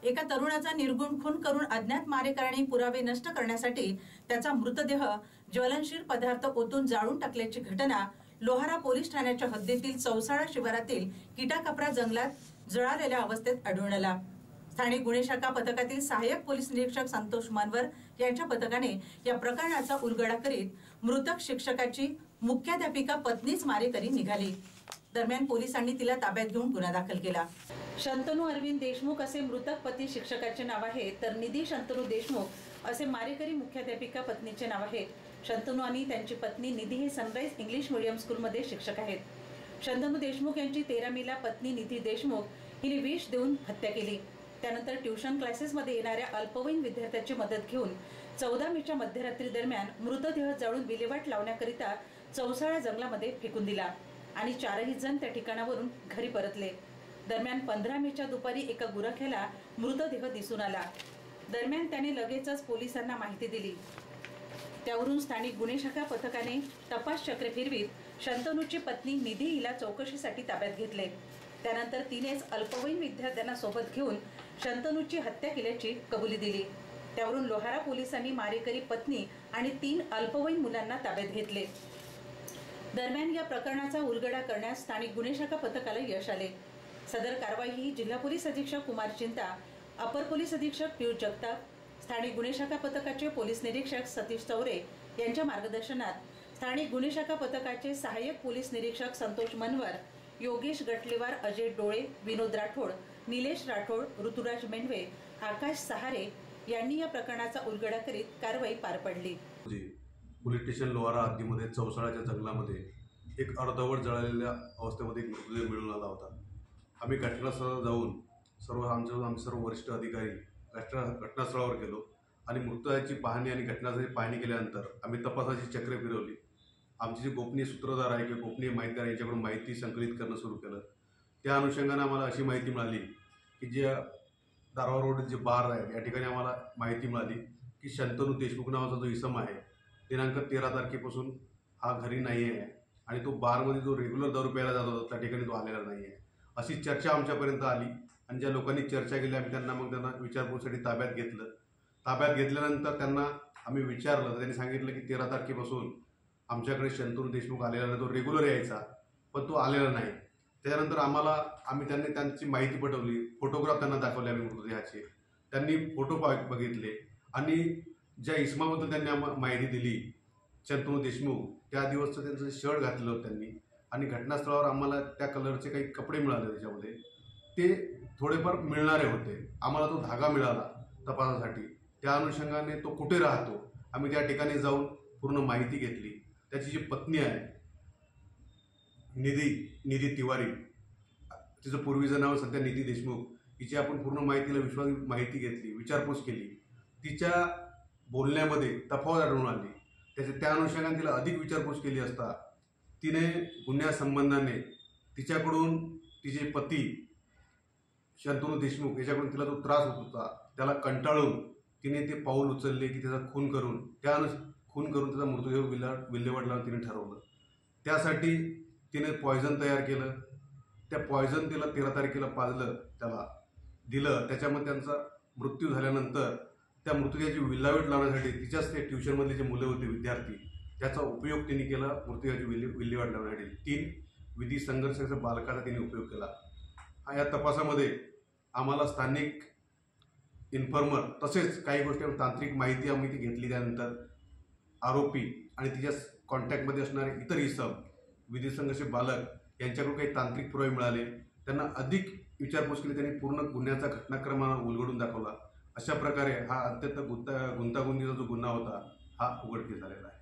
एका तरुणाचा निर्गुण खून करून अज्ञात मारेकऱ्यांनी पुरावे नष्ट करण्यासाठी त्याचा मृतदेह ज्वलनशील पदार्थ ओतून जाळून टाकल्याची घटना लोहारा पोलीस ठाण्याच्या हद्दीतील चौसाळा शिवारातील किटाकपरा जंगलात जळालेल्या अवस्थेत आढळून आला। स्थानिक गुन्हे शाखा पथकातील सहाय्यक पोलीस निरीक्षक संतोष मनवर यांच्या पथकाने या प्रकरणाचा उलगडा करीत मृतक शिक्षकाची मुख्याध्यापिका पत्नीच मारेकरी निघाली। दरम्यान पोलिसांनी तिला ताब्यात घेऊन गुन्हा दाखल केला। शंतनू अरविंद देशमुख असे मृतक पती शिक्षकाचे नाव आहे, तर निधी शंतनू देशमुख असे मारेकरी मुख्याध्यापिका पत्नीचे नाव आहे। शंतनू आणि त्यांची पत्नी निधी हे सनराइज इंग्लिश मीडियम स्कूलमध्ये शिक्षक आहेत। शंतनू देशमुख यांची 13 मेला पत्नी निधी देशमुख हिने विष देऊन हत्या केली। त्यानंतर ट्युशन क्लासेसमध्ये येणाऱ्या अल्पवयीन विद्यार्थ्याची मदत घेऊन 14 मेच्या मध्यरात्री दरम्यान मृतदेह जाळून विल्हेवाट लावण्याकरिता चौसाळा जंगलामध्ये फेकून दिला आणि 4ही जण त्या ठिकाणावरून घरी परतले। दरम्यान 15 मेच्या दुपारी एका गुरख्याला मृतदेह दिसून आला। दरम्यान त्याने लगेचच पोलिसांना माहिती दिली। त्यावरून स्थानिक गुन्हे शाखा पथकाने तपास चक्र फिरवीत शंतनूची पत्नी निधी हिला चौकशीसाठी ताब्यात घेतले। त्यानंतर तिनेच अल्पवयीन विद्यार्थ्यांना सोबत घेऊन शंतनूची हत्या केल्याची कबुली दिली। त्यावरून लोहारा पोलिसांनी मारेकरी पत्नी आणि 3 अल्पवयीन मुलांना ताब्यात घेतले। दरम्यान या प्रकरणाचा उलगडा करण्यास स्थानिक गुन्हे शाखा पथकाला यश आले। सदर कारवाई ही जिल्हा पोलीस अधीक्षक कुमार चिंता, अपर पोलीस अधीक्षक पियुष जगताप, स्थानिक गुन्हे शाखा पथकाचे पोलीस निरीक्षक सतीश चौरे यांच्या मार्गदर्शनात स्थानिक गुन्हे शाखा पथकाचे सहाय्यक पोलीस निरीक्षक संतोष मनवर, योगेश गटलेवार, अजय डोळे, विनोद राठोड, निलेश राठोड, ऋतुराज मेंढवे, आकाश सहारे यांनी या प्रकरणाचा उलगडा करीत कारवाई पार पडली। पोलीस स्टेशन लोहारा हद्दीमध्ये चौसाळ्याच्या जंगलामध्ये एक अर्धवट जळालेल्या अवस्थेमध्ये एक मृतदेह मिळून आला होता। आम्ही घटनास्थळावर जाऊन आमचे सर्व वरिष्ठ अधिकारी घटनास्थळावर गेलो आणि मृतदेहाची पाहणी आणि घटनास्थळाची पाहणी केल्यानंतर आम्ही तपासाची चक्रे फिरवली। आमचे जे गोपनीय सूत्रधार आहे किंवा गोपनीय माहितीदार यांच्याकडून माहिती संकलित करणं सुरू केलं। त्या अनुषंगाने आम्हाला अशी माहिती मिळाली की जे दारवा रोड जे बार आहे या ठिकाणी आम्हाला माहिती मिळाली की शंतनू देशमुख नावाचा जो इसम आहे दिनांक 13 तारखेपासून हा घरी नाही आहे आणि तो बारमध्ये जो रेग्युलर दारू प्यायला जात होता त्या ठिकाणी तो आलेला नाही आहे, अशी चर्चा आमच्यापर्यंत आली। आणि ज्या लोकांनी चर्चा केली आम्ही त्यांना विचारपूससाठी ताब्यात घेतलं। ताब्यात घेतल्यानंतर त्यांना आम्ही विचारलं तर त्यांनी सांगितलं की 13 तारखेपासून आमच्याकडे शंतनू देशमुख आलेला नाही, तो रेग्युलर यायचा पण तो आलेला नाही। त्यानंतर आम्ही त्यांची माहिती पटवली, फोटोग्राफ त्यांना दाखवले आम्ही मृतदेहाचे, त्यांनी फोटो बघितले आणि ज्या इसमाबद्दल त्यांनी माहिती दिली शंतनू देशमुख त्या दिवसचं त्यांचं शर्ट घातलेलं होतं त्यांनी आणि घटनास्थळावर आम्हाला त्या कलरचे काही कपडे मिळाले, त्याच्यामध्ये ते थोडेफार मिळणारे होते। आम्हाला तो धागा मिळाला तपासासाठी, त्या अनुषंगाने तो कुठे राहतो आम्ही त्या ठिकाणी जाऊन पूर्ण माहिती घेतली। त्याची जी पत्नी आहे निधी तिवारी, तिचं पूर्वीचं नाव सध्या निधी देशमुख, हिची आपण पूर्ण माहिती घेतली, विचारपूस केली। तिच्या बोलण्यामध्ये तफावत आढळून आली। त्या अनुषंगाने तिला अधिक विचारपूस केली असता तिने गुन्ह्यासंबंधाने तिच्याकडून तिचे पती शंतनू देशमुख याच्याकडून तिला जो त्रास होत होता त्याला कंटाळून तिने ते पाऊल उचलले की त्याचा खून करून त्याचा मृतदेह विल्हेवाट लावून तिने ठरवलं। त्यासाठी तिने पॉयझन तयार केलं। त्या पॉयझन तिला 13 तारखेला पाजलं, त्याला दिलं। त्याच्यामध्ये त्यांचा मृत्यू झाल्यानंतर त्या मृतदेहाची विल्हेवाट लावण्यासाठी तिच्याच ते ट्युशनमधले जे मुलं होते विद्यार्थी त्याचा उपयोग तिने केला मृतदेहाची विल्हेवाट लावण्यासाठी। 3 विधी संघर्षाच्या बालकाचा तिने उपयोग केला। या तपासामध्ये आम्हाला स्थानिक इन्फॉर्मर तसेच काही गोष्टी तांत्रिक माहिती आम्ही ती घेतली। त्यानंतर आरोपी आणि तिच्या कॉन्टॅक्टमध्ये असणारे इतर इसम विधी संघर्ष बालक यांच्याकडून काही तांत्रिक पुरावे मिळाले, त्यांना अधिक विचारपूस केली, त्यांनी पूर्ण गुन्ह्याचा घटनाक्रम उलगडून दाखवला। अशा प्रकारे हा अत्यंत गुंतागुंतीचा जो गुन्हा होता हा उघडकीस आलेला आहे।